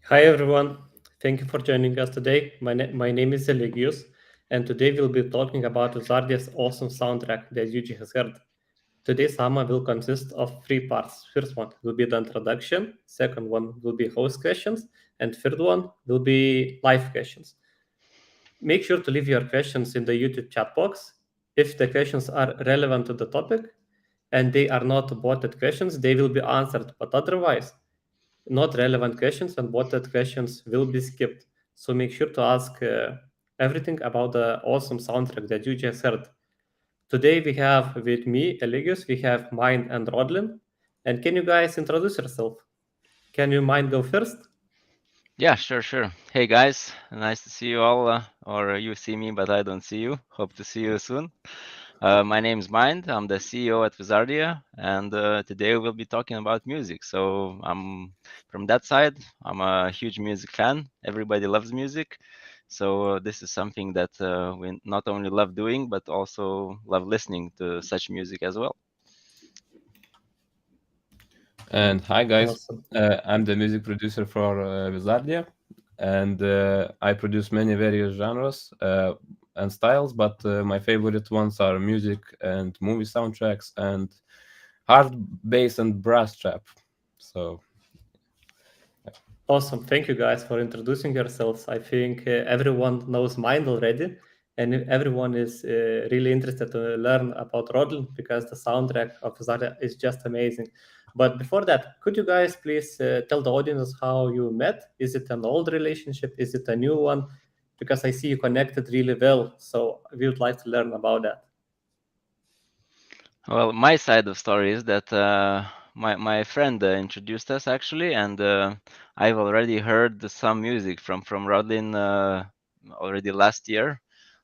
Hi everyone, thank you for joining us today. My name is Eligius, and today we'll be talking about Wizardia's awesome soundtrack that Yuji has heard. Today's Sama will consist of three parts. First one will be the introduction, second one will be host questions, and third one will be live questions. Make sure to leave your questions in the YouTube chat box. If the questions are relevant to the topic and they are not botted questions, they will be answered, but otherwise, not relevant questions and botted questions will be skipped. So make sure to ask everything about the awesome soundtrack that you just heard. Today we have with me, Eligius, we have Mind and Rødlyn. And can you guys introduce yourself? Can you Mind go first? Yeah, sure. Hey guys, nice to see you all, or you see me, but I don't see you. Hope to see you soon. My name's Mind. I'm the CEO at Wizardia, and today we'll be talking about music. So I'm from that side. I'm a huge music fan. Everybody loves music, so this is something that we not only love doing, but also love listening to such music as well. And hi guys, Awesome. I'm the music producer for Wizardia, and I produce many various genres and styles, but my favorite ones are music and movie soundtracks and hard bass and brass trap. So Awesome. Thank you guys for introducing yourselves. I think everyone knows Mind already, and everyone is really interested to learn about Rødlyn because the soundtrack of Zarya is just amazing. But before that, could you guys please tell the audience how you met? Is it an old relationship? Is it a new one? Because I see you connected really well, so we would like to learn about that. Well, my side of story is that my friend introduced us actually, and I've already heard some music from Rødlyn already last year,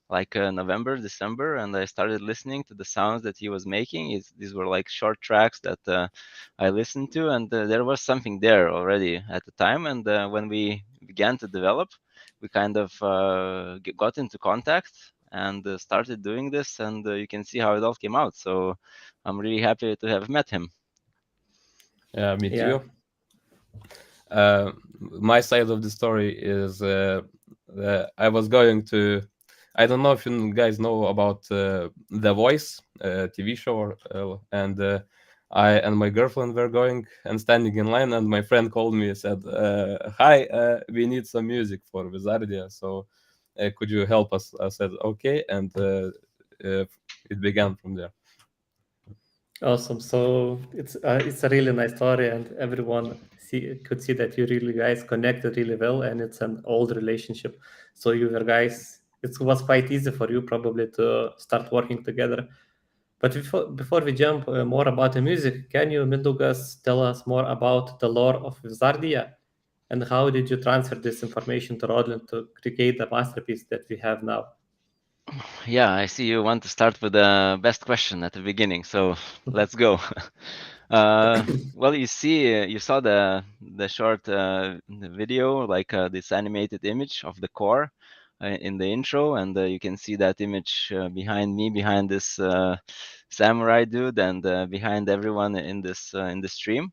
like November, December, and I started listening to the sounds that he was making. These were like short tracks that I listened to, and there was something there already at the time. And when we began to develop, we kind of got into contact and started doing this, and you can see how it all came out. So I'm really happy to have met him. yeah, me Yeah. too. Uh, my side of the story is I was going to. I don't know if you guys know about The Voice TV show, and I and my girlfriend were going and standing in line, and my friend called me and said, "Hi, we need some music for Wizardia, so could you help us?" I said, "Okay," and it began from there. Awesome. So it's a really nice story, and everyone could see that you really guys connected really well, and it's an old relationship. So you were guys, it was quite easy for you probably to start working together. But before we jump more about the music, can you, Mindaugas, tell us more about the lore of Wizardia, and how did you transfer this information to Rødlyn to create the masterpiece that we have now? Yeah, I see you want to start with the best question at the beginning, so let's go. Well, you saw the short video, like this animated image of the core in the intro, and you can see that image behind me, behind this samurai dude, and behind everyone in this stream.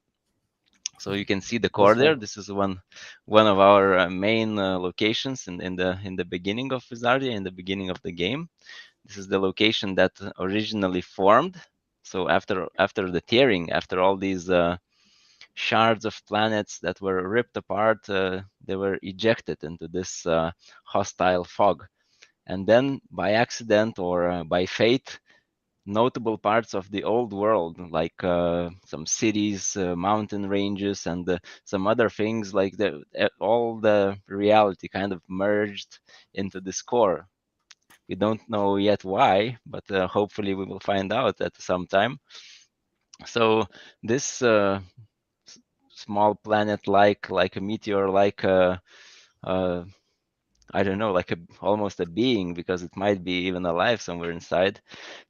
So you can see the core That's there. right. This is one of our main locations in the beginning of Wizardia, in the beginning of the game. This is the location that originally formed. So after the tearing, after all these shards of planets that were ripped apart, they were ejected into this hostile fog. And then by accident or by fate, notable parts of the old world, like some cities, mountain ranges, and some other things, like all the reality kind of merged into this core. We don't know yet why, but hopefully we will find out at some time. So this small planet, like a meteor, like uh, I don't know, like almost a being, because it might be even alive somewhere inside.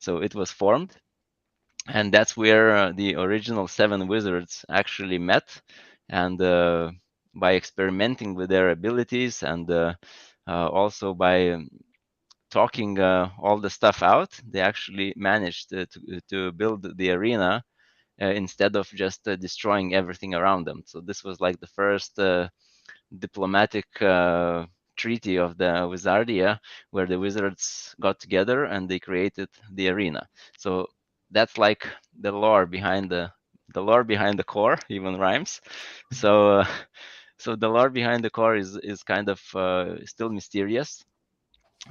So it was formed, and that's where the original 7 wizards actually met, and by experimenting with their abilities, and also by talking all the stuff out, they actually managed to build the arena instead of just destroying everything around them. So this was like the first diplomatic treaty of the Wizardia, where the wizards got together and they created the arena. So that's like the lore behind the core, even rhymes. So so the lore behind the core is kind of still mysterious,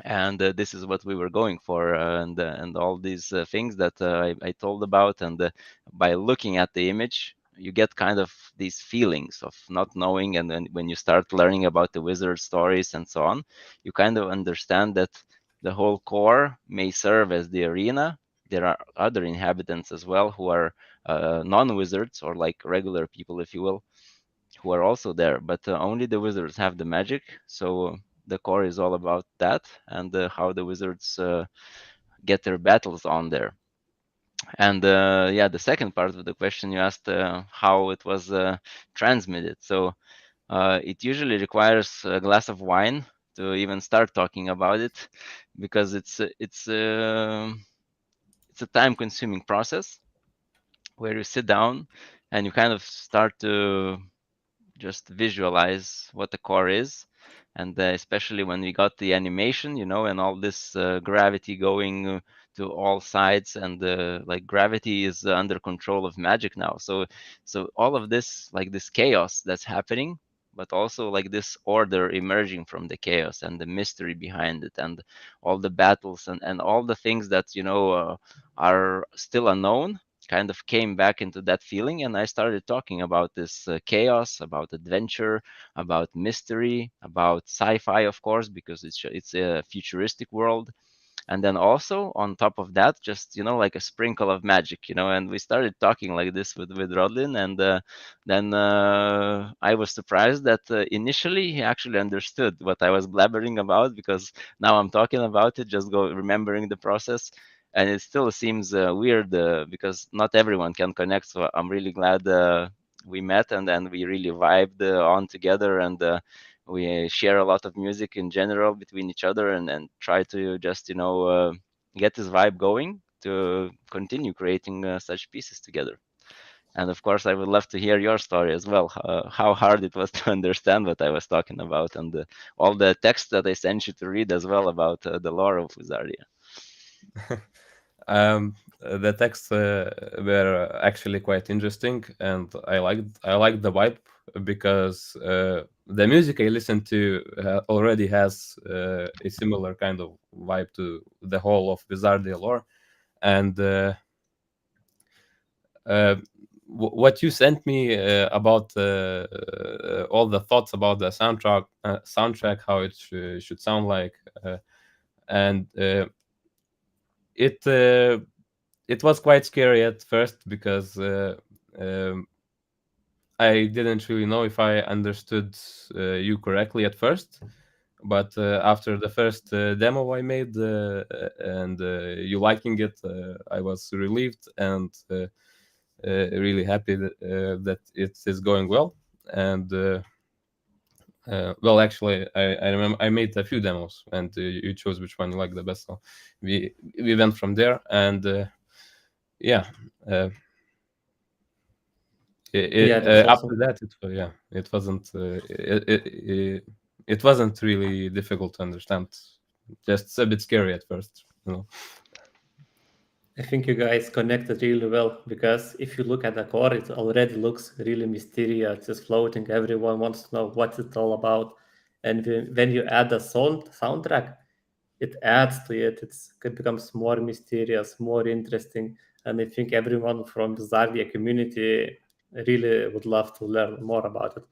and this is what we were going for, and all these things that I told about, and by looking at the image you get kind of these feelings of not knowing, and then when you start learning about the wizard stories and so on, you kind of understand that the whole core may serve as the arena. There are other inhabitants as well who are non-wizards, or like regular people, if you will, who are also there, but only the wizards have the magic. So the core is all about that, and how the wizards get their battles on there. And yeah, the second part of the question you asked, how it was transmitted. So it usually requires a glass of wine to even start talking about it, because it's a time-consuming process where you sit down and you kind of start to just visualize what the core is. And especially when we got the animation, and all this gravity going to all sides, and like gravity is under control of magic now. So all of this, like this chaos that's happening, but also like this order emerging from the chaos, and the mystery behind it, and all the battles, and all the things that are still unknown, kind of came back into that feeling. And I started talking about this chaos, about adventure, about mystery, about sci-fi, of course, because it's a futuristic world. And then also on top of that, just like a sprinkle of magic, and we started talking like this with Rødlyn. And then I was surprised that initially he actually understood what I was blabbering about, because now I'm talking about it, just remembering the process. And it still seems weird, because not everyone can connect. So I'm really glad we met, and then we really vibed on together, and we share a lot of music in general between each other, and try to just get this vibe going to continue creating such pieces together. And of course, I would love to hear your story as well, how hard it was to understand what I was talking about, and all the text that I sent you to read as well about the lore of Wizardia. The texts were actually quite interesting, and I liked the vibe, because the music I listened to already has a similar kind of vibe to the whole of Wizardia lore. And what you sent me about all the thoughts about the soundtrack, how it should sound like, and it was quite scary at first, because I didn't really know if I understood you correctly at first. But after the first demo I made, and you liking it, I was relieved, and really happy that it is going well. And well, actually, I remember I made a few demos, and you chose which one you like the best. So we went from there, and yeah. Yeah, that's After awesome. that, it wasn't really difficult to understand. Just a bit scary at first. I think you guys connected really well, because if you look at the core, it already looks really mysterious. It's floating. Everyone wants to know what it's all about. And when you add the soundtrack, it adds to it. It becomes more mysterious, more interesting. And I think everyone from the Zarya community really would love to learn more about it.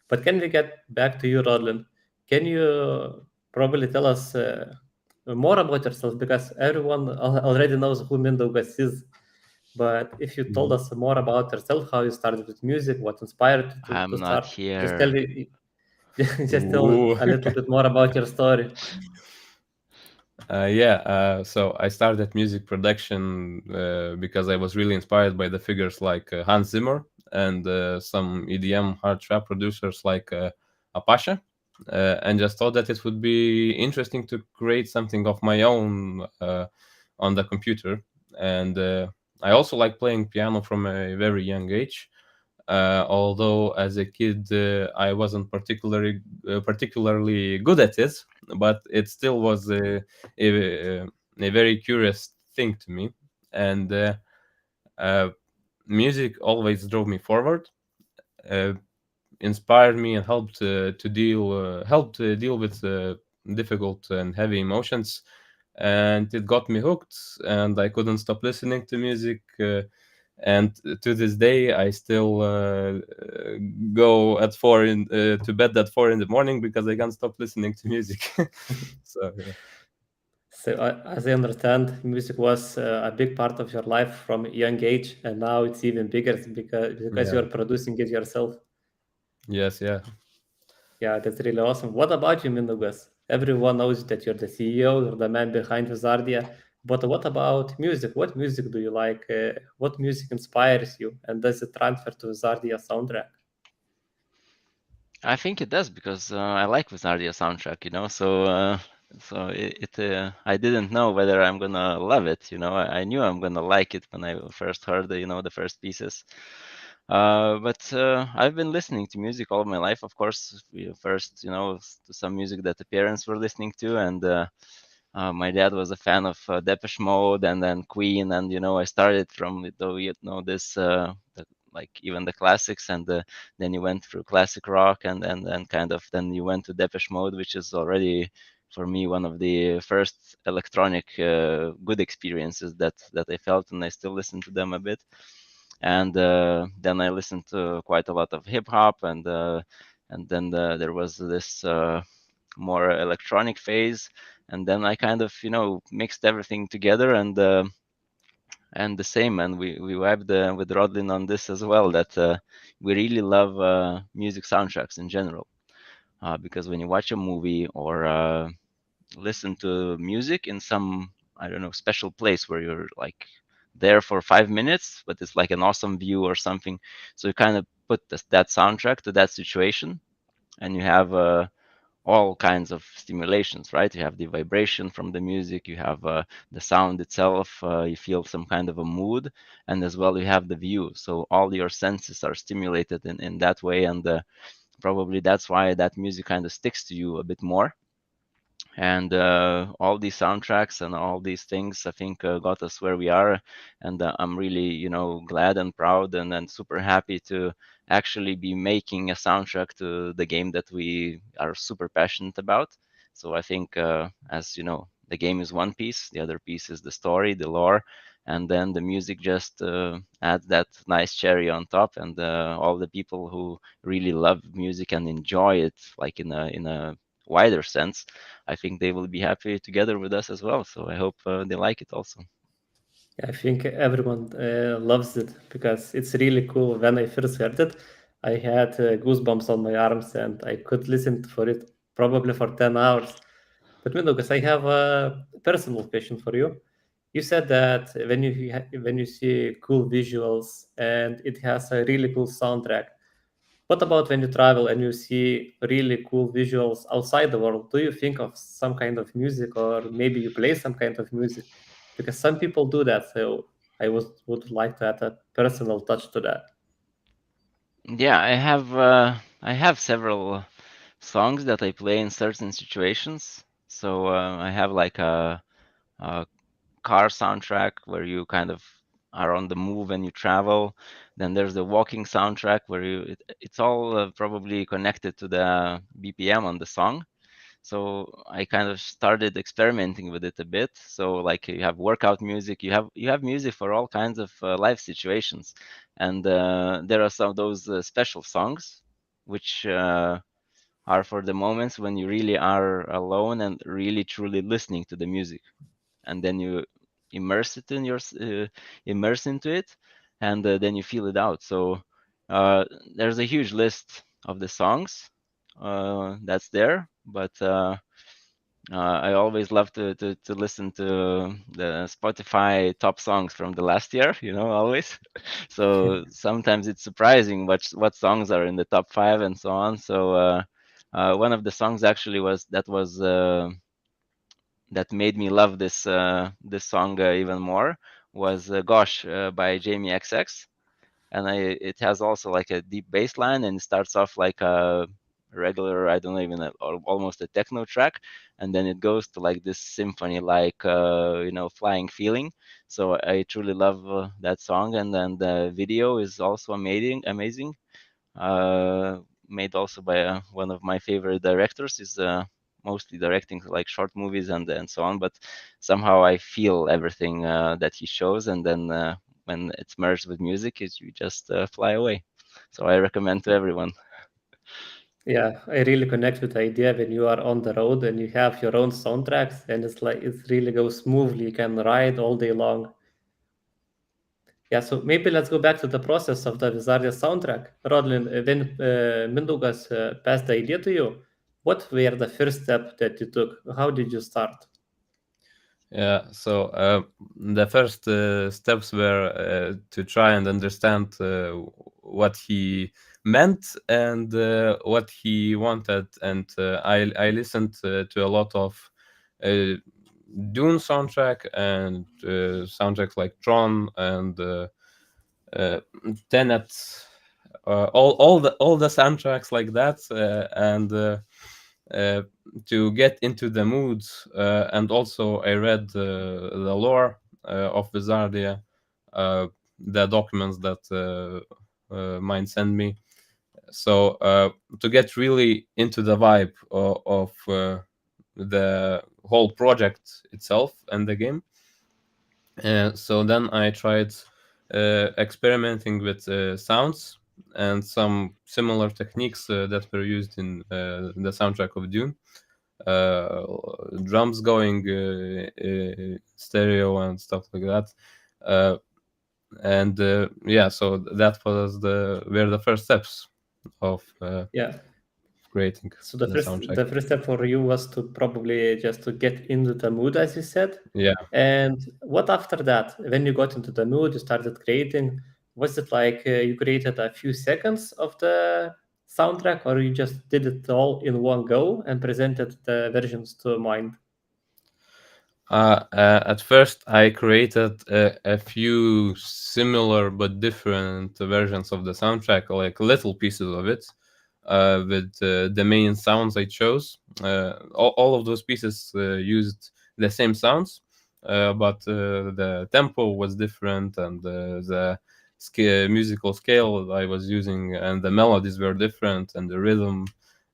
But can we get back to you, Rødlyn? Can you probably tell us more about yourself? Because everyone already knows who Mindaugas is. But if you told Mhm. us more about yourself, how you started with music, what inspired you to I'm not start, just tell here. me, just tell Ooh. a little bit more about your story. Yeah, so I started music production because I was really inspired by the figures like Hans Zimmer, and some EDM hard trap producers like Apache, and just thought that it would be interesting to create something of my own on the computer. And I also like playing piano from a very young age. Although as a kid I wasn't particularly good at it, but it still was a very curious thing to me, and uh, music always drove me forward, uh, inspired me, and helped deal with difficult and heavy emotions, and it got me hooked, and I couldn't stop listening to music. And to this day, I still go at to bed at 4 in the morning because I can't stop listening to music. So yeah. So, as I understand, music was a big part of your life from a young age, and now it's even bigger because Yeah. you're producing it yourself. Yes. Yeah. Yeah, that's really awesome. What about you, Mindaugas? Everyone knows that you're the CEO, you're the man behind Wizardia. But what about music? What music do you like? What music inspires you? And does it transfer to Wizardia soundtrack? I think it does because I like Wizardia soundtrack, so I didn't know whether I'm gonna love it, I knew I'm gonna like it when I first heard the first pieces. But I've been listening to music all my life, of course. First, to some music that the parents were listening to, and my dad was a fan of Depeche Mode and then Queen, and I started from this like even the classics, and then you went through classic rock, and kind of then you went to Depeche Mode, which is already for me one of the first electronic good experiences that I felt, and I still listen to them a bit. And then I listened to quite a lot of hip hop, and then there was this more electronic phase, and then I kind of mixed everything together, and the same, and we vibed with Rødlyn on this as well, that we really love music soundtracks in general, because when you watch a movie or listen to music in some, I don't know, special place where you're like there for 5 minutes, but it's like an awesome view or something, so you kind of put that soundtrack to that situation, and you have all kinds of stimulations, right? You have the vibration from the music, you have the sound itself, you feel some kind of a mood, and as well you have the view. So all your senses are stimulated in that way, and probably that's why that music kind of sticks to you a bit more. And all these soundtracks and all these things, I think, got us where we are, and I'm really glad and proud and super happy to actually be making a soundtrack to the game that we are super passionate about. So I think, as you know, the game is one piece, the other piece is the story, the lore, and then the music just adds that nice cherry on top. And all the people who really love music and enjoy it, like in a wider sense, I think they will be happy together with us as well. So I hope they like it also. I think everyone loves it because it's really cool. When I first heard it, I had goosebumps on my arms and I could listen for it probably for 10 hours. But Mindaugas, I have a personal question for you. You said that when you see cool visuals and it has a really cool soundtrack, what about when you travel and you see really cool visuals outside the world? Do you think of some kind of music, or maybe you play some kind of music? Because some people do that. So would like to add a personal touch to that. Yeah, I have several songs that I play in certain situations. So I have like a car soundtrack where you kind of are on the move and you travel. Then there's the walking soundtrack where it's all probably connected to the BPM on the song. So I kind of started experimenting with it a bit. So like you have workout music, you have music for all kinds of life situations, and there are some of those special songs which are for the moments when you really are alone and really truly listening to the music, and then you immerse it in immerse into it, and then you feel it out. So uh, there's a huge list of the songs that's there, but I always love to listen to the Spotify top songs from the last year, always. So sometimes it's surprising what songs are in the top five and so on. So one of the songs actually that made me love this song even more was "Gosh" by Jamie XX. and it has also like a deep bass line, and it starts off like a regular, I don't know, even almost a techno track, and then it goes to like this symphony like flying feeling. So I truly love that song, and then the video is also amazing. Made also by one of my favorite directors. Is mostly directing like short movies and so on, but somehow I feel everything that he shows, and then when it's merged with music, you just fly away. So I recommend to everyone. Yeah, I really connect with the idea when you are on the road and you have your own soundtracks, and it's like it really goes smoothly. You can ride all day long. Yeah, so maybe let's go back to the process of the Wizardia soundtrack. Rødlyn, when Mindaugas passed the idea to you, what were the first steps that you took? How did you start? Yeah, so the first steps were to try and understand what he meant and what he wanted, and I listened to a lot of uh, Dune soundtrack and soundtracks like Tron and uh, Tenet, all the soundtracks like that, and uh, to get into the mood. And also, I read the lore of Wizardia, the documents that mine sent me. So to get really into the vibe of the whole project itself and the game. So then I tried experimenting with sounds and some similar techniques that were used in the soundtrack of Dune. Drums going stereo and stuff like that. Uh, and yeah, so that was were the first steps of Yeah. creating So the soundtrack. the first step for you was to probably just to get into the mood, as you said. Yeah. And what after that? When you got into the mood, you started creating. Was it like you created a few seconds of the soundtrack, or you just did it all in one go and presented the versions to mind? At first, I created a few similar but different versions of the soundtrack, like little pieces of it, with the main sounds I chose. All of those pieces used the same sounds, but the tempo was different, and the musical scale I was using and the melodies were different, and the rhythm.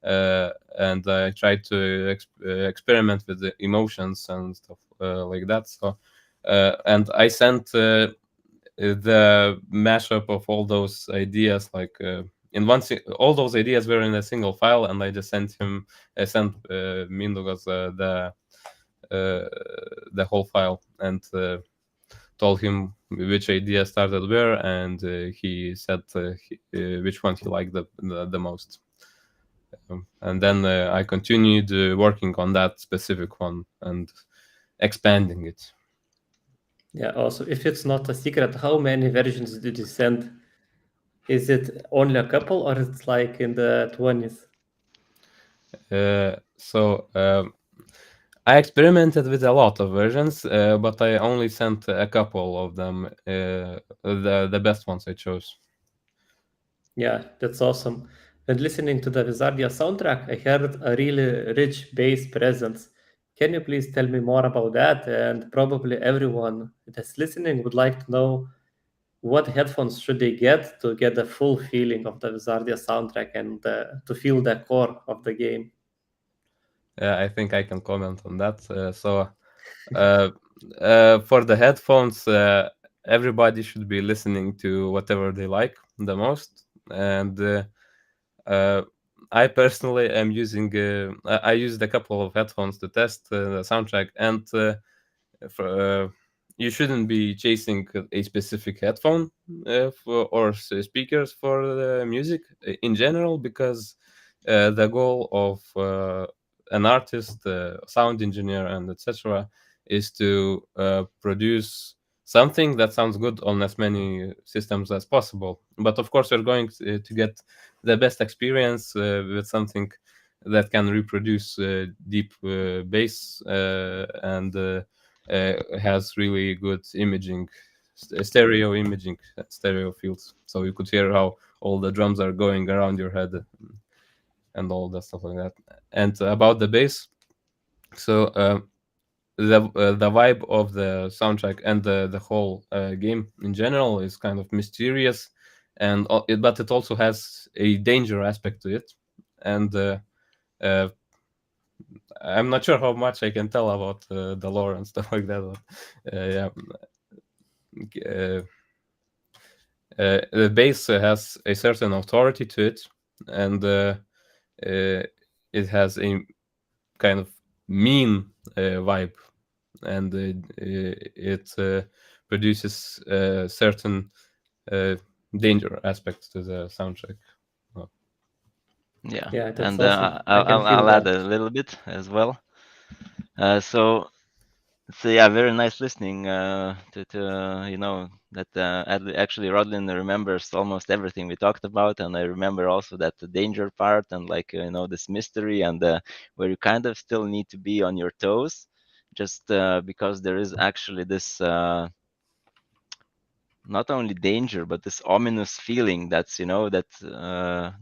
And I tried to experiment with the emotions and stuff like that. So, and I sent the mashup of all those ideas, like in all those ideas were in a single file, and I just sent Mindaugas the whole file, and told him which idea started where, and he said which one he liked the most. And then I continued working on that specific one and expanding it. Yeah. Also, if it's not a secret, how many versions did you send? Is it only a couple, or it's like in the 20s? So I experimented with a lot of versions, but I only sent a couple of them, the best ones I chose. Yeah, that's awesome. When listening to the Wizardia soundtrack, I heard a really rich bass presence. Can you please tell me more about that? And probably everyone that's listening would like to know what headphones should they get the full feeling of the Wizardia soundtrack and to feel the core of the game. I think I can comment on that. Uh, for the headphones, everybody should be listening to whatever they like the most. And uh, I personally am using. I used a couple of headphones to test the soundtrack, and for, you shouldn't be chasing a specific headphone or speakers for the music in general, because the goal of an artist, sound engineer, and etc. is to produce something that sounds good on as many systems as possible. But of course, we're going to get the best experience with something that can reproduce deep bass and has really good imaging stereo imaging, stereo fields, so you could hear how all the drums are going around your head and all that stuff like that. And about the bass, so the vibe of the soundtrack and the whole game in general is kind of mysterious, and but it also has a danger aspect to it. And uh, I'm not sure how much I can tell about the lore and stuff like that. But, yeah. The bass has a certain authority to it, and it has a kind of mean vibe, and it produces certain danger aspects to the soundtrack. Yeah, Yeah, that's and awesome. I can feel I'll add that. a little bit as well. So yeah, very nice listening to that actually Rødlyn remembers almost everything we talked about, and I remember also that the danger part and like this mystery and where you kind of still need to be on your toes, just because there is actually this not only danger but this ominous feeling that's that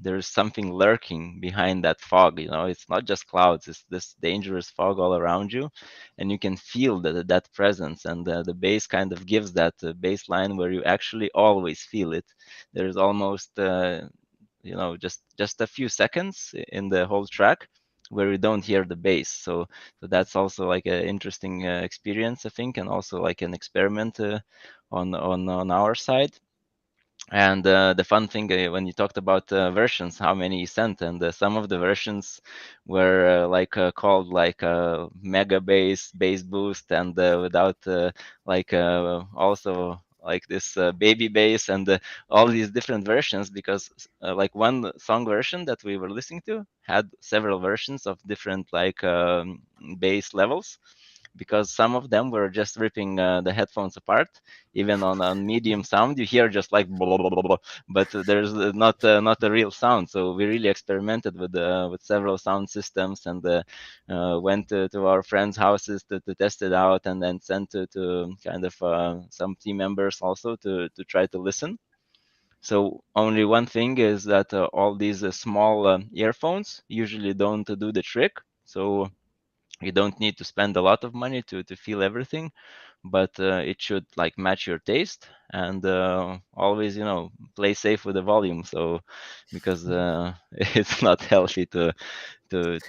there is something lurking behind that fog. It's not just clouds, it's this dangerous fog all around you, and you can feel that presence, and the bass kind of gives that bass line where you actually always feel it. There's almost just a few seconds in the whole track where you don't hear the bass. So that's also like an interesting experience, I think, and also like an experiment on our side. And the fun thing when you talked about versions, how many you sent, and some of the versions were called like mega bass boost, and without also like this baby bass, and all these different versions, because like one song version that we were listening to had several versions of different like bass levels, because some of them were just ripping the headphones apart. Even on medium sound, you hear just like blah, blah, blah, blah, but there's not a real sound. So we really experimented with several sound systems, and went to our friends' houses to test it out, and then sent to kind of some team members also to try to listen. So only one thing is that all these small earphones usually don't do the trick. So you don't need to spend a lot of money to feel everything, but it should like match your taste, and always play safe with the volume. So because it's not healthy to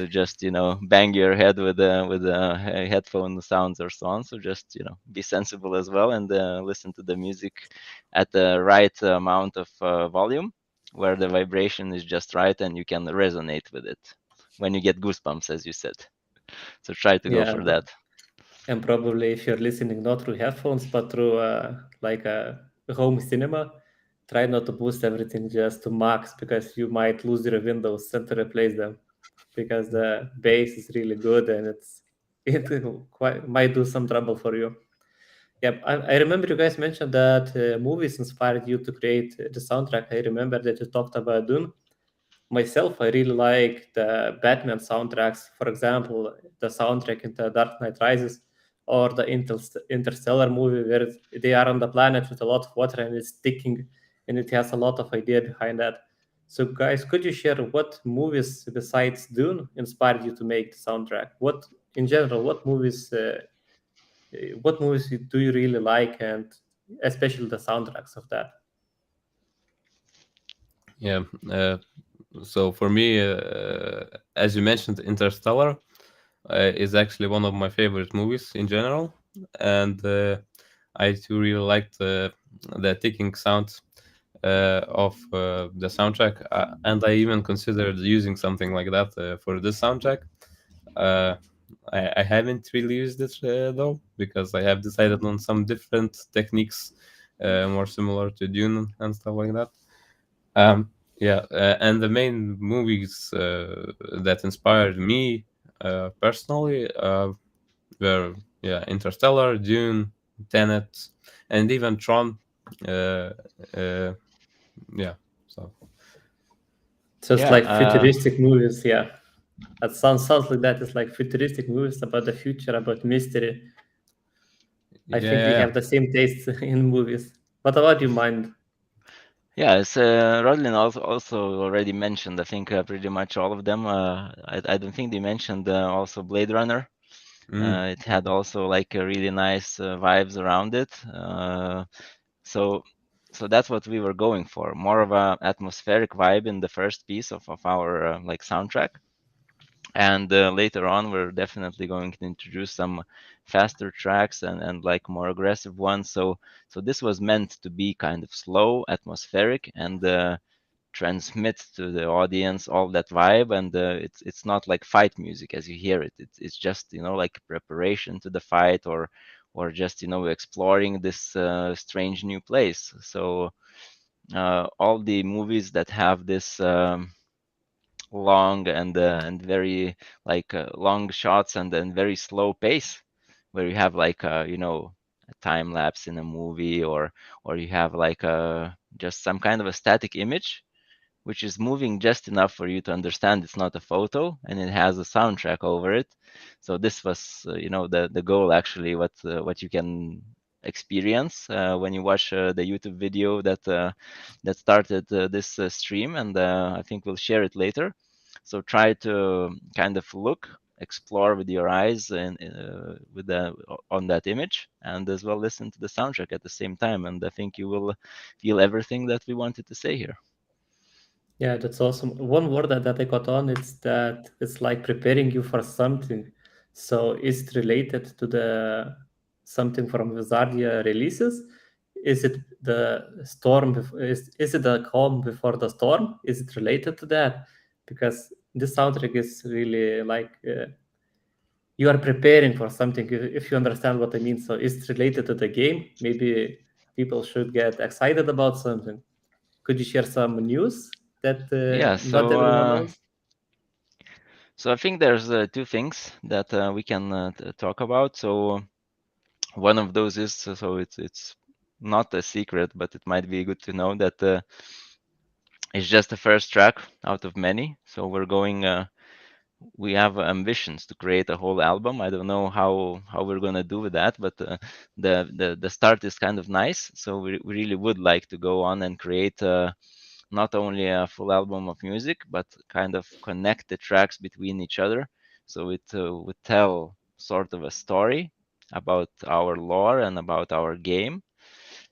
just bang your head with headphone sounds or so on. So just be sensible as well, and listen to the music at the right amount of volume, where the vibration is just right and you can resonate with it when you get goosebumps, as you said. So try to go Yeah, for that. and probably if you're listening not through headphones but through like a home cinema, try not to boost everything just to max, because you might lose your windows and to replace them, because the bass is really good and it quite might do some trouble for you. Yep, I remember you guys mentioned that movies inspired you to create the soundtrack. I remember that you talked about Dune. Myself, I really like the Batman soundtracks. For example, the soundtrack in The Dark Knight Rises, or the Interstellar movie, where they are on the planet with a lot of water and it's sticking, and it has a lot of idea behind that. So, guys, could you share what movies besides Dune inspired you to make the soundtrack? What, in general, what movies do you really like, and especially the soundtracks of that? Yeah. So for me, as you mentioned, Interstellar is actually one of my favorite movies in general, and I too really liked the ticking sound of the soundtrack, and I even considered using something like that for this soundtrack. Uh, I haven't really used it though, because I have decided on some different techniques more similar to Dune and stuff like that. Yeah, and the main movies that inspired me personally were Interstellar, Dune, Tenet, and even Tron. Uh, uh, yeah, so So it's Yeah, like futuristic movies, yeah. That sounds like that. It's like futuristic movies about the future, about mystery. I think we Yeah. have the same taste in movies. What about you, Mind? Yeah, as Rødlyn also already mentioned, I think pretty much all of them. I don't think they mentioned also Blade Runner. It had also like a really nice vibes around it. So that's what we were going for, more of a atmospheric vibe in the first piece of our like soundtrack. And later on, we're definitely going to introduce some faster tracks and like more aggressive ones. So this was meant to be kind of slow, atmospheric, and transmit to the audience all that vibe. And it's not like fight music as you hear it. It's just like preparation to the fight, or just exploring this strange new place. So all the movies that have this long and very like long shots and then very slow pace, where you have like a time lapse in a movie, or you have like just some kind of a static image which is moving just enough for you to understand it's not a photo, and it has a soundtrack over it. So this was the goal, actually, what you can experience when you watch the YouTube video that started this stream, and I think we'll share it later. So try to kind of explore with your eyes and with on that image, and as well listen to the soundtrack at the same time, and I think you will feel everything that we wanted to say here. Yeah, that's awesome. One word that I got on, it's that it's like preparing you for something. So is it related to the something from Wizardia releases? Is it the storm? Is it the calm before the storm? Is it related to that? Because this soundtrack is really like you are preparing for something. If you understand what I mean. So it's related to the game. Maybe people should get excited about something. Could you share some news that Yeah, not everyone knows? so I think there's two things that we can talk about. So one of those is, so it's not a secret, but it might be good to know that it's just the first track out of many. So we're going. We have ambitions to create a whole album. I don't know how we're gonna do with that, but the start is kind of nice. So we really would like to go on and create not only a full album of music, but kind of connect the tracks between each other. So it would tell sort of a story about our lore and about our game.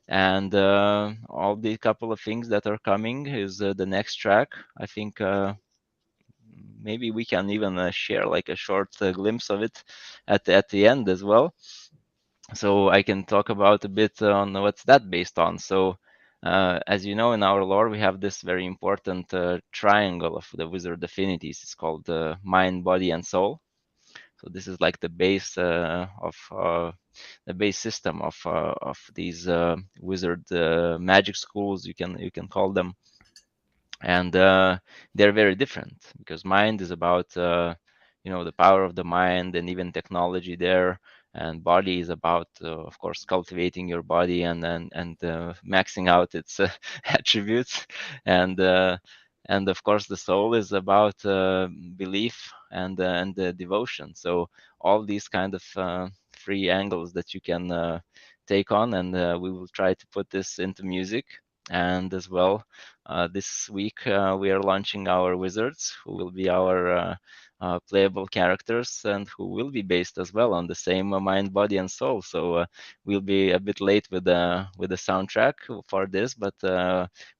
And all the couple of things that are coming is the next track. I think maybe we can even share like a short glimpse of it at the end as well. So I can talk about a bit on what's that based on. So as you know, in our lore, we have this very important triangle of the wizard affinities. It's called mind, body, and soul. So this is like the base of the base system of these wizard magic schools. You can call them, and they're very different, because mind is about the power of the mind and even technology there, and body is about of course cultivating your body and maxing out its attributes, and of course the soul is about belief and devotion. So all these kind of three angles that you can take on, and we will try to put this into music. And as well, this week we are launching our wizards, who will be our playable characters, and who will be based as well on the same mind, body, and soul. So we'll be a bit late with the soundtrack for this, but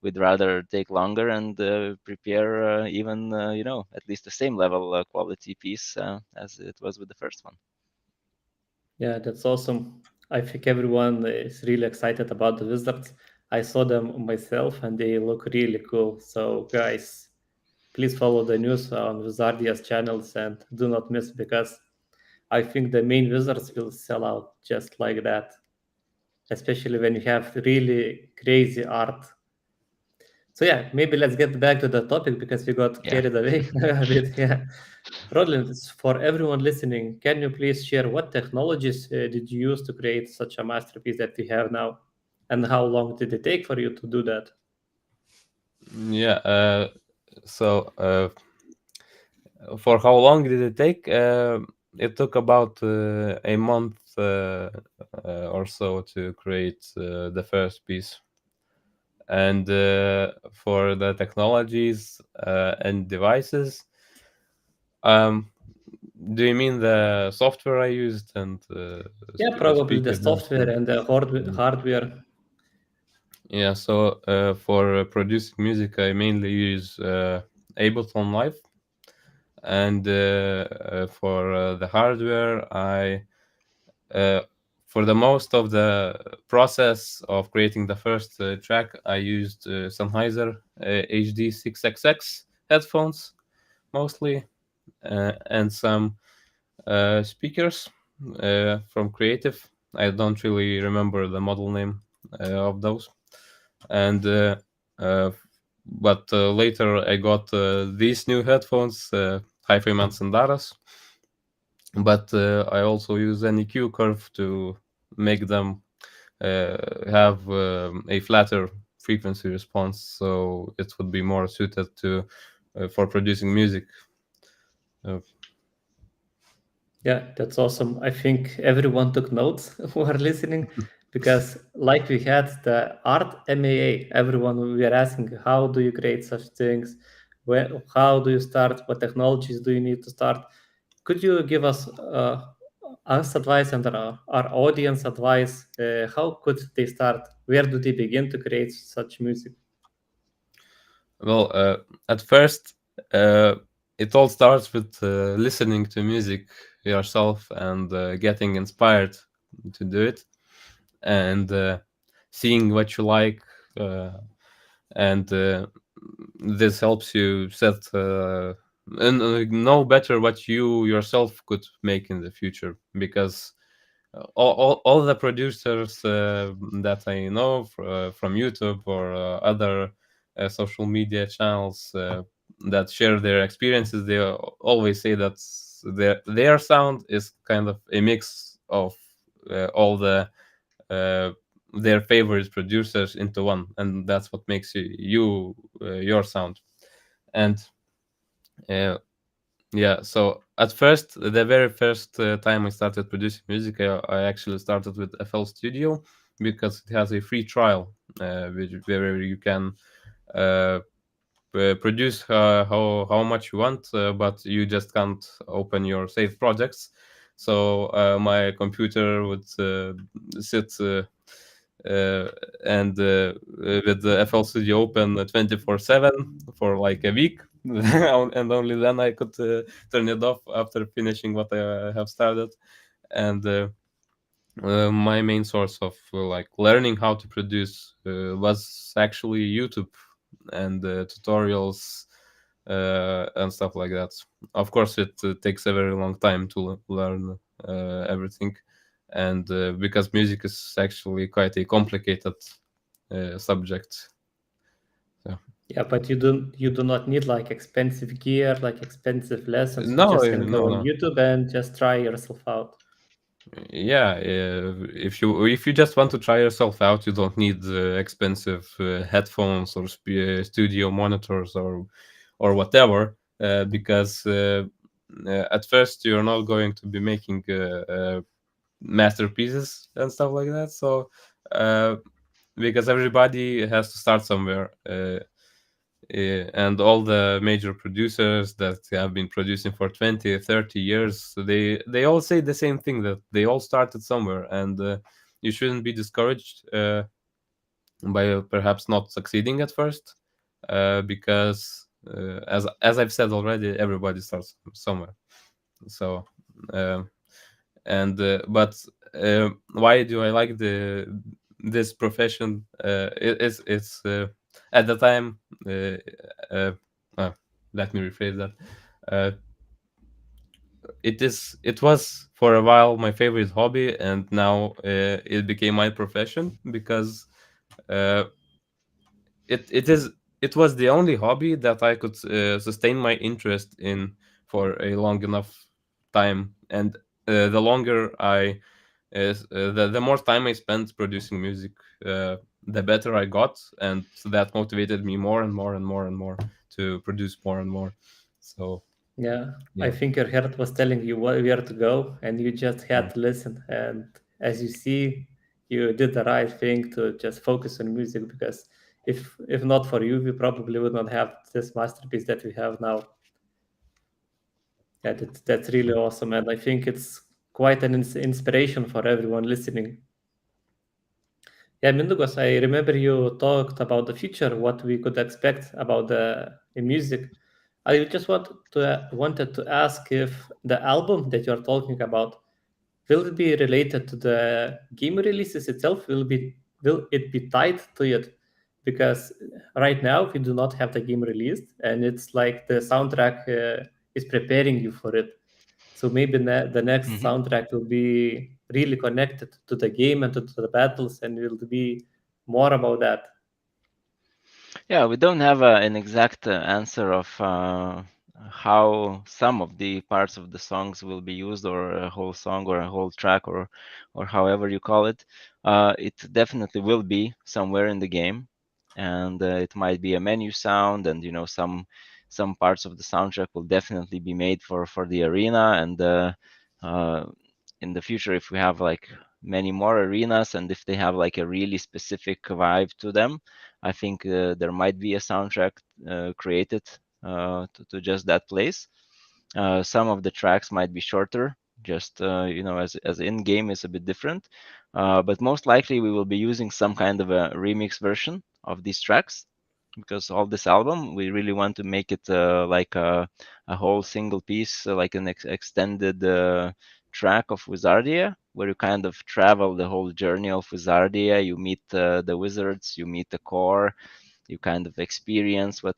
we'd rather take longer and prepare even at least the same level quality piece as it was with the first one. Yeah, that's awesome. I think everyone is really excited about the Wizards. I saw them myself and they look really cool. So, guys, please follow the news on Wizardia's channels and do not miss, because I think the main Wizards will sell out just like that, especially when you have really crazy art. So, yeah, maybe let's get back to the topic because we got Yeah. carried away a bit. Yeah. Rødlyn, for everyone listening, can you please share what technologies did you use to create such a masterpiece that we have now? And how long did it take for you to do that? Yeah. So for how long did it take? it took about a month or so to create the first piece. And for the technologies and devices, um, do you mean the software I used and Yeah, probably the speakers and software and the hardware. yeah, so for producing music, I mainly use Ableton Live, and for the hardware, I uh, for the most of the process of creating the first track, I used Sennheiser HD6XX headphones mostly, and some speakers from Creative. I don't really remember the model name of those. And uh, but later I got these new headphones, Hi-Fi Mansandaras, but I also use an EQ curve to make them have a flatter frequency response, so it would be more suited to for producing music. Uh, Yeah, that's awesome. I think everyone took notes who are listening because, like we had the art MAA, everyone we are asking, how do you create such things? Where, how do you start? What technologies do you need to start? Could you give us advice and our audience advice? How could they start? Where do they begin to create such music? well, at first, uh, it all starts with listening to music yourself and getting inspired to do it, and seeing what you like, uh, and this helps you set and know better what you yourself could make in the future, because all the producers that I know from YouTube or other social media channels that share their experiences, they always say that their sound is kind of a mix of all uh, their favorite producers into one, and that's what makes your sound. And uh, yeah, so at first, the very first time I started producing music, I actually started with FL Studio because it has a free trial, where you can uh, produce how much you want, but you just can't open your saved projects. So my computer would sit uh, and with the FL Studio open 24/7 for like a week, and only then I could turn it off after finishing what I have started. And my main source of like learning how to produce was actually YouTube and tutorials and stuff like that. Of course, it takes a very long time to learn everything, and because music is actually quite a complicated subject. So, Yeah, but you do not need like expensive gear, like expensive lessons. You no, just can go no, on no. YouTube and just try yourself out. Yeah, if you just want to try yourself out, you don't need expensive headphones or studio monitors or whatever, because at first you're not going to be making masterpieces and stuff like that. So uh, because everybody has to start somewhere. And all the major producers that have been producing for 20 30 years, they all say the same thing, that they all started somewhere, and you shouldn't be discouraged by perhaps not succeeding at first, because as I've said already, everybody starts somewhere. So um, and but why do I like this profession? It's at the time. Uh, uh, Let me rephrase that. Uh, it was for a while my favorite hobby, and now it became my profession because uh, it it was the only hobby that I could sustain my interest in for a long enough time, and the longer I the more time I spent producing music, the better I got, and so that motivated me more and more and more and more to produce more and more. So Yeah, I Yeah. think your heart was telling you where to go, and you just had Mm. to listen. And as you see, you did the right thing to just focus on music, because if not for you, we probably would not have this masterpiece that we have now. Yeah, that's really awesome, and I think it's quite an inspiration for everyone listening. Yeah, Mindaugas, I remember you talked about the future, what we could expect about the music. I just wanted to ask if the album that you're talking about, will it be related to the game releases itself? Will it be tied to it? Because right now we do not have the game released, and it's like the soundtrack is preparing you for it. So maybe the next Hmm. soundtrack will be really connected to the game and to the battles, and will be more about that. Yeah, we don't have an exact answer of how some of the parts of the songs will be used, or a whole song, or a whole track, or however you call it. It definitely will be somewhere in the game, and it might be a menu sound, and some parts of the soundtrack will definitely be made for the arena, and uh, in the future, if we have like many more arenas, and if they have like a really specific vibe to them, I think there might be a soundtrack created to just that place. Some of the tracks might be shorter, just as in game is a bit different. But most likely we will be using some kind of a remix version of these tracks, because all this album we really want to make it like a whole single piece, like an extended track of Wizardia, where you kind of travel the whole journey of Wizardia. You meet the wizards, you meet the core, you kind of experience what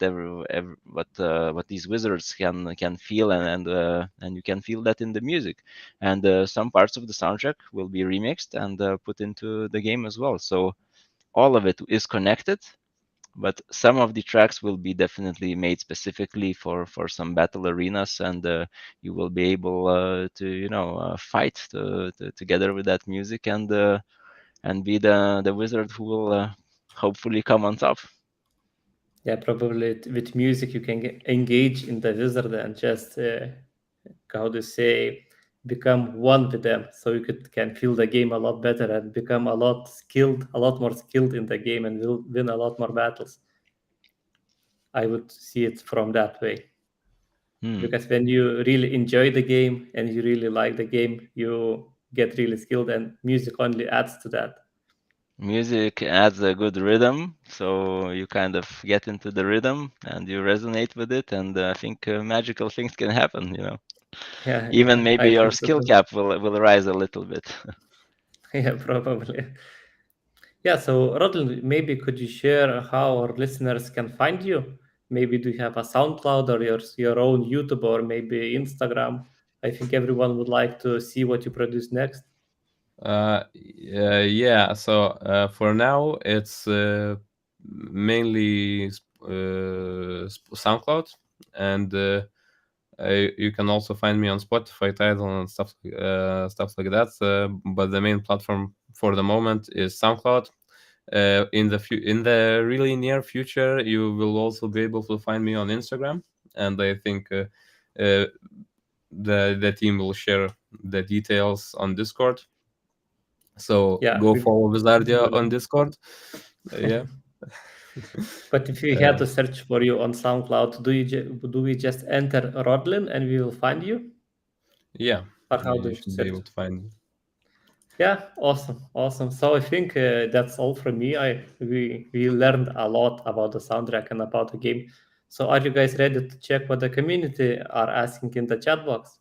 these wizards can feel, and you can feel that in the music. And some parts of the soundtrack will be remixed and put into the game as well. So all of it is connected, but some of the tracks will be definitely made specifically for some battle arenas, and you will be able to fight together with that music, and be the wizard who will hopefully come on top. Yeah, probably with music you can engage in the wizard and just how to say, become one with them, so you can feel the game a lot better and become a lot more skilled in the game, and will win a lot more battles. I would see it from that way, Hmm. because when you really enjoy the game and you really like the game, you get really skilled, and music only adds to that. Music adds a good rhythm, so you kind of get into the rhythm and you resonate with it, and I think magical things can happen. Yeah, Even yeah, maybe I your think so skill too. cap will rise a little bit. Yeah, probably. Yeah, so Rødlyn, maybe could you share how our listeners can find you? Maybe do you have a SoundCloud or your own YouTube or maybe Instagram? I think everyone would like to see what you produce next. Yeah. So for now, it's mainly SoundCloud, and you can also find me on Spotify, Tidal, and stuff like that. But the main platform for the moment is SoundCloud. In the really near future, you will also be able to find me on Instagram, and I think uh, the team will share the details on Discord. So Yeah, go we follow Wizardia will. on Discord. Yeah. But if we had uh, to search for you on SoundCloud, do we just enter Rødlyn and we will find you? yeah, Or how do you you should be search? able to find me. Yeah, awesome, awesome. So I think that's all from me. We learned a lot about the soundtrack and about the game. So are you guys ready to check what the community are asking in the chat box?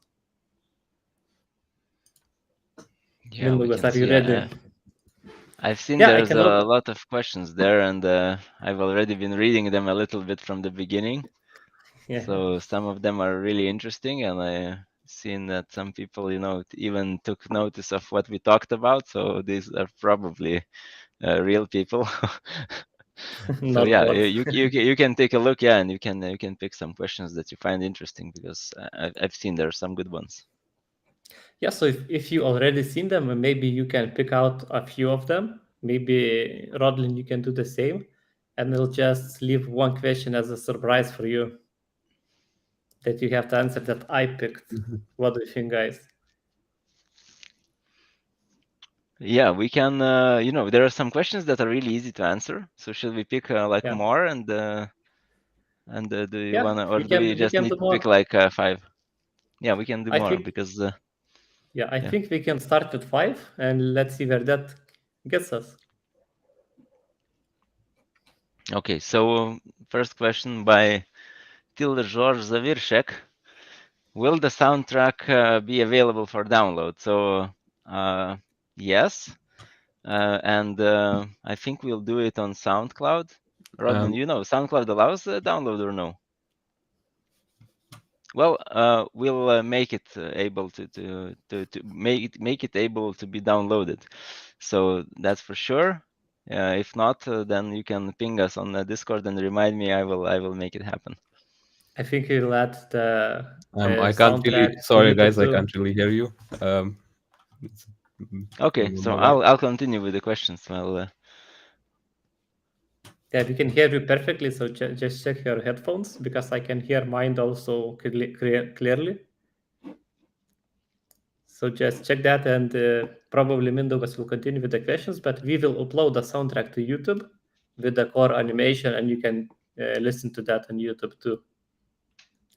Yeah, we Mindaugas, can are you see. ready? I've seen Yeah, I there's cannot. a lot of questions there, and I've already been reading them a little bit from the beginning. Yeah, So some of them are really interesting, and I seen that some people, even took notice of what we talked about. So these are probably real people. So not yeah, bots. you can take a look, yeah, and you can pick some questions that you find interesting, because I've seen there are some good ones. Yeah, so if you already seen them, maybe you can pick out a few of them. Maybe Rodlin, you can do the same, and we'll just leave one question as a surprise for you. that you have to answer that I picked. What do you think, guys? Yeah, we can. There are some questions that are really easy to answer. So should we pick Yeah. more and do you Yeah, wanna, or we do we can just need do to pick more. like 5? Yeah, we can do I more think because I yeah. think we can start with 5 and let's see where that gets us. Okay, so first question by Tilde George Zavirshek. Will the soundtrack be available for download? So yes, and I think we'll do it on SoundCloud. Rødlyn, SoundCloud allows download or no? Well, we'll make it able to make it able to be downloaded. So that's for sure. If not, then you can ping us on the Discord and remind me. I will make it happen. I think we'll add the I can't soundtrack really. Sorry, to YouTube guys, I too. can't really hear you. Okay, so I'll continue with the questions. Well, yeah, we can hear you perfectly. So just check your headphones because I can hear mine also clearly. So just check that, and probably Mindaugas will continue with the questions. But we will upload the soundtrack to YouTube with the core animation, and you can listen to that on YouTube too.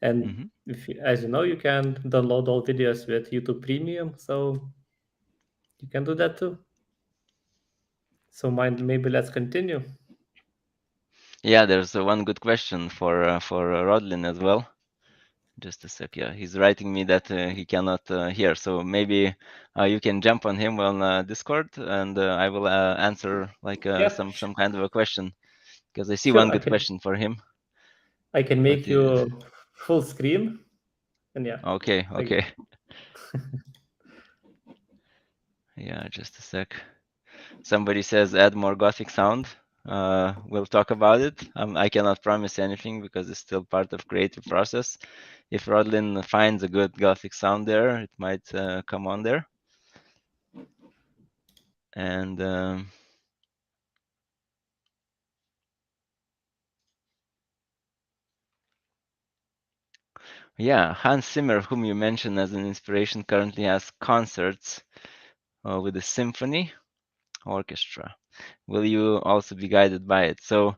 And as you know, you can download all videos with YouTube Premium, so you can do that too. So maybe let's continue. yeah, there's one good question for Rødlyn as well. Just a sec. Yeah, he's writing me that he cannot hear. So maybe you can jump on him on Discord, and I will answer like some kind of a question, because I see one good question for him. I can make you full screen, and yeah. Okay. Yeah, just a sec. Somebody says add more Gothic sound. We'll talk about it. I cannot promise anything because it's still part of creative process. If Rødlyn finds a good Gothic sound there, it might come on there. And yeah, Hans Zimmer, whom you mentioned as an inspiration, currently has concerts with the Symphony Orchestra. Will you also be guided by it? So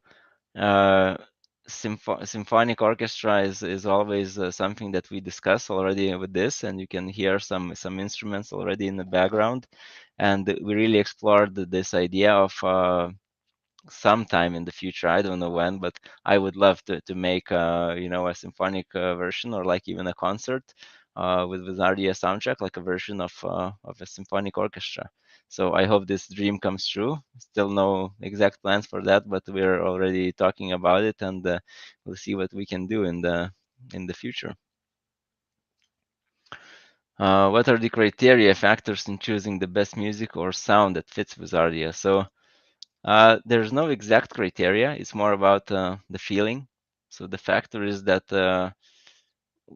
Symphonic Orchestra is always something that we discuss already with this, and you can hear some instruments already in the background. And we really explored this idea of sometime in the future, I don't know when, but I would love to make a symphonic version, or like even a concert with Wizardia soundtrack, like a version of a symphonic orchestra. So I hope this dream comes true. Still no exact plans for that, but we're already talking about it, and we'll see what we can do in the future. What are the criteria factors in choosing the best music or sound that fits Wizardia? So there's no exact criteria. It's more about the feeling. So the factor is that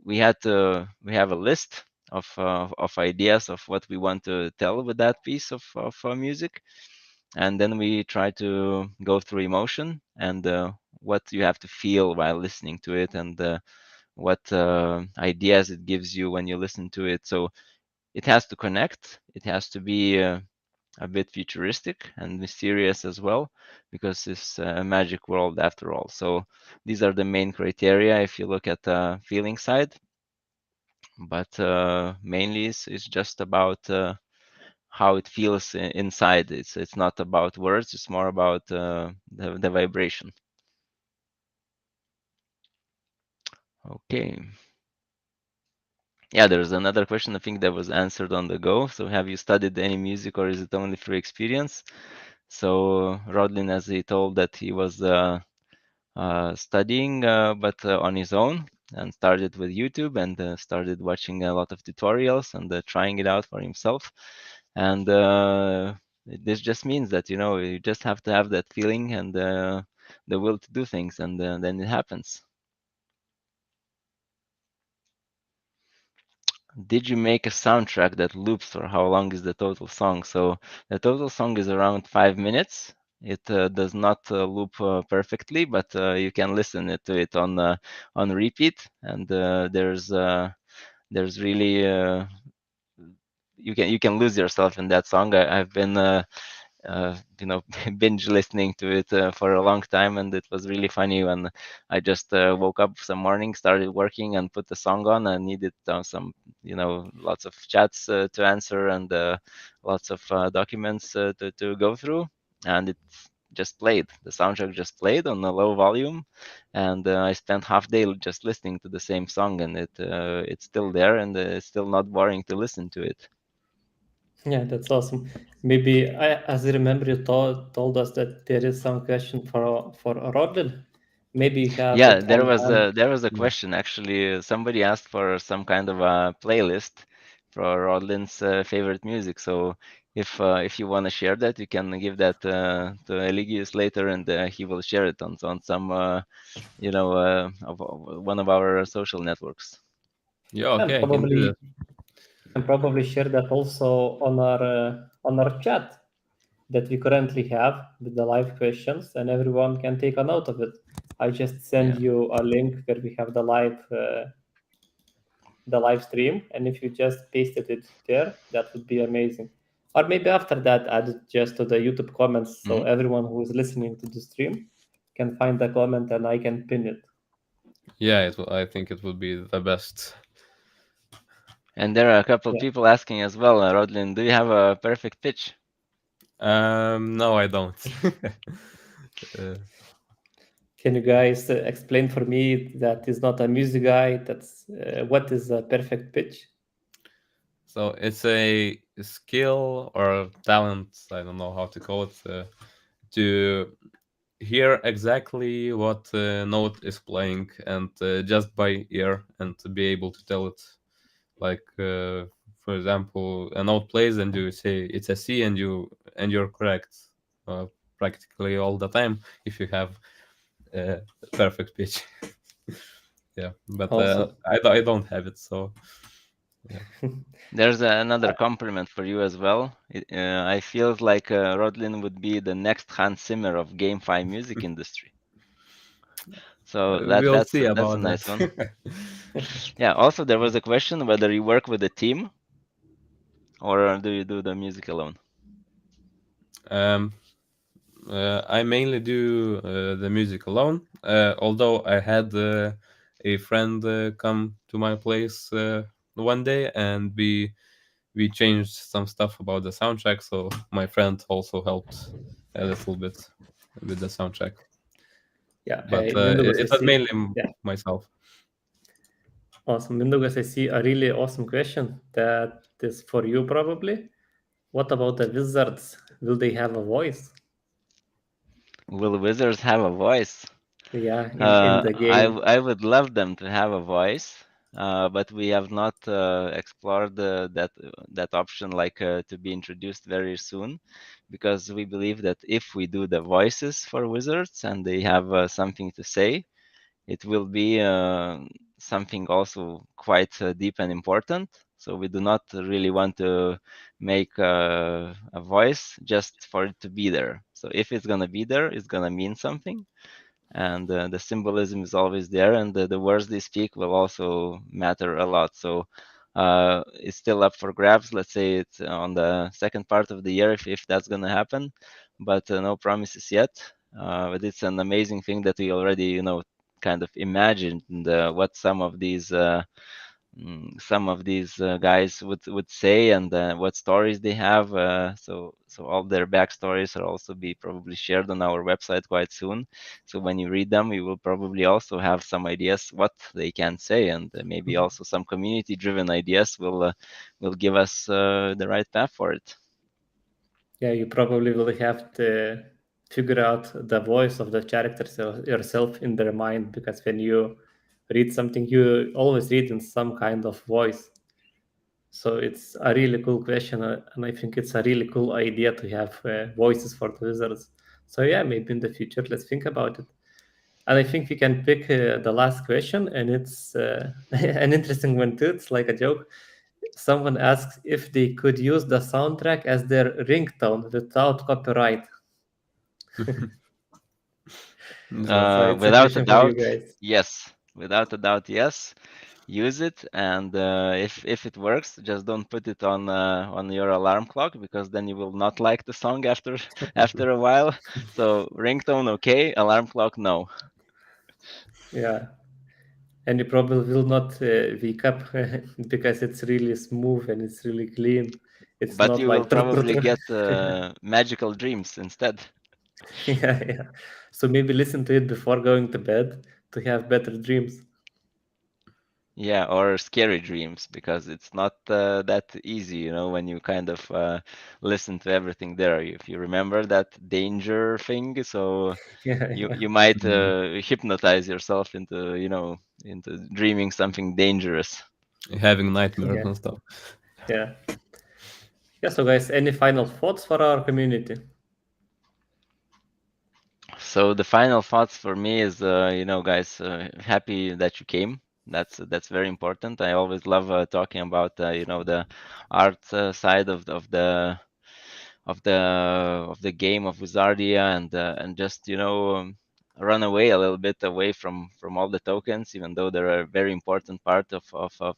we have a list of ideas of what we want to tell with that piece of music, and then we try to go through emotion and what you have to feel while listening to it, and what ideas it gives you when you listen to it. So it has to connect. It has to be a bit futuristic and mysterious as well, because it's a magic world after all. So these are the main criteria if you look at the feeling side. But mainly it's just about how it feels inside. It's not about words. It's more about the vibration. Okay. Yeah, there's another question I think that was answered on the go. So have you studied any music, or is it only through experience? So Rødlyn, as he told, that he was studying, but on his own, and started with YouTube, and started watching a lot of tutorials and trying it out for himself. And this just means that you just have to have that feeling and the will to do things, and then it happens. Did you make a soundtrack that loops, or how long is the total song? So the total song is around 5 minutes. It does not loop perfectly, but you can listen to it on repeat, and there's really you can lose yourself in that song. I've been binge listening to it for a long time, and it was really funny when I just woke up some morning, started working, and put the song on. I needed some lots of chats to answer, and lots of documents to go through, and it just played. The soundtrack just played on a low volume, and I spent half day just listening to the same song, and it's still there, and it's still not boring to listen to it. Yeah, that's awesome. Maybe as I remember, you told us that there is some question for Rødlyn. Maybe you have Yeah, it on hand. there was a Yeah. question actually. Somebody asked for some kind of a playlist for Rødlyn's favorite music. So if you want to share that, you can give that to Eligius later, and he will share it on some of one of our social networks. Yeah, And okay, I can do that. probably share that also on our chat that we currently have with the live questions, and everyone can take a note of it. I just send Yeah. you a link where we have the live stream, and if you just pasted it there, that would be amazing. Or maybe after that, add it just to the YouTube comments, so Mhm. everyone who is listening to the stream can find the comment and I can pin it. Yeah, I think it would be the best. And there are a couple of Yeah. people asking as well, Rødlyn, do you have a perfect pitch? No, I don't. uh, Can you guys explain for me that is not a music guy? That's what is a perfect pitch? so it's a skill or talent, I don't know how to call it, to hear exactly what note is playing, and just by ear, and to be able to tell it. Like, for example, a note plays and you say it's a C, and you're correct uh, practically all the time if you have perfect pitch. Yeah, but Awesome. I don't have it, so yeah. There's another compliment for you as well. I feel like Rødlyn would be the next Hans Zimmer of GameFi music industry. So We'll see that's a about nice one. that. Yeah. Also, there was a question whether you work with a team or do you do the music alone. um, I mainly do the music alone. Although I had a friend come to my place one day, and we changed some stuff about the soundtrack. So my friend also helped a little bit with the soundtrack, Yeah, but Mindaugas, I it was see. mainly Yeah, myself. awesome. Mindaugas, I see a really awesome question that is for you probably. What about the wizards? Will they have a voice? Will wizards have a voice? Yeah, in the game. I would love them to have a voice, but we have not explored that option like to be introduced very soon, because we believe that if we do the voices for wizards and they have something to say, it will be something also quite deep and important. So we do not really want to make a voice just for it to be there. So if it's gonna be there, it's gonna mean something, and the symbolism is always there, and the words they speak will also matter a lot. So it's still up for grabs. Let's say it's on the second part of the year if that's going to happen, but no promises yet. But it's an amazing thing that we already kind of imagined what some of these guys would say, and what stories they have. So all their backstories are also be probably shared on our website quite soon. So when you read them, you will probably also have some ideas what they can say, and maybe also some community-driven ideas will give us the right path for it. Yeah, you probably will have to figure out the voice of the characters yourself in their mind, because when you read something, you always read in some kind of voice. So it's a really cool question, and I think it's a really cool idea to have voices for the wizards. So yeah, maybe in the future, let's think about it. And I think we can pick the last question, and it's an interesting one too. It's like a joke. Someone asks if they could use the soundtrack as their ringtone without copyright. So it's a Without a question for you doubt, guys. yes. Without a doubt, yes. Use it, and if it works, just don't put it on your alarm clock, because then you will not like the song after after a while. So ringtone, okay. Alarm clock, no. Yeah. And you probably will not wake up because it's really smooth and it's really clean. It's But not you will like probably get magical dreams instead. yeah, yeah. So maybe listen to it before going to bed to have better dreams. Yeah, or scary dreams, because it's not that easy, you know, when you kind of listen to everything there. If you remember that danger thing, so Yeah, you yeah. you might hypnotize yourself into, you know, into dreaming something dangerous. Having nightmares Yeah. and stuff. Yeah. Yeah. So guys, any final thoughts for our community? So the final thoughts for me is, you know, guys, happy that you came. That's very important. I always love talking about, you know, the art side of the game of Wizardia, and just, you know, run away a little bit away from all the tokens, even though they're a very important part of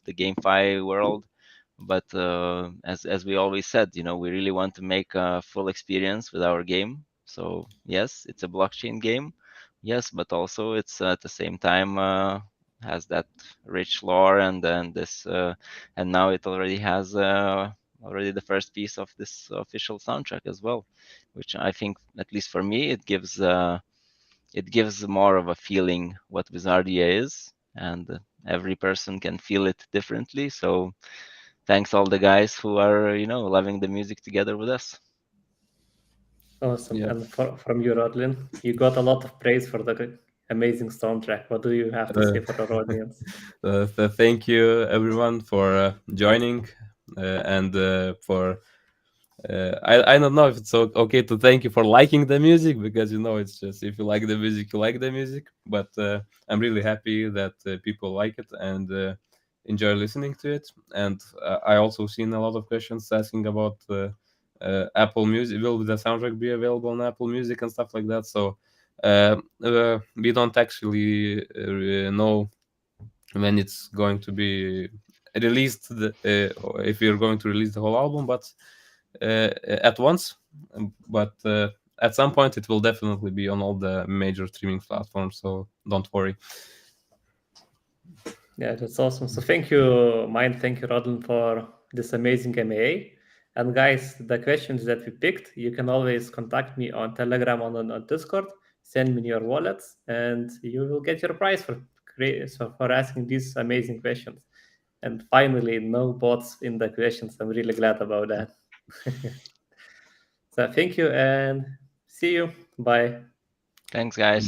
the GameFi world. But as we always said, you know, we really want to make a full experience with our game. So yes, it's a blockchain game, yes, but also it's at the same time has that rich lore, and this and now it already has already the first piece of this official soundtrack as well, which I think, at least for me, it gives more of a feeling what Wizardia is, and every person can feel it differently. So thanks all the guys who are, you know, loving the music together with us. Awesome. Yeah. And from you, Rødlyn, you got a lot of praise for the amazing soundtrack. What do you have to say for our audience? Thank you everyone for joining and for I don't know if it's okay to thank you for liking the music, because you know it's just if you like the music, you like the music. But I'm really happy that people like it and enjoy listening to it. And I also seen a lot of questions asking about Apple Music. Will the soundtrack be available on Apple Music and stuff like that? So we don't actually know when it's going to be released, or if we're going to release the whole album, but at once. But at some point it will definitely be on all the major streaming platforms, so don't worry. Yeah, that's awesome. So thank you, Mind. Thank you, Rødlyn, for this amazing MAA. And guys, the questions that we picked, you can always contact me on Telegram or on Discord. Send me your wallets, and you will get your prize for asking these amazing questions. And finally, no bots in the questions. I'm really glad about that. So thank you and see you. Bye. Thanks, guys.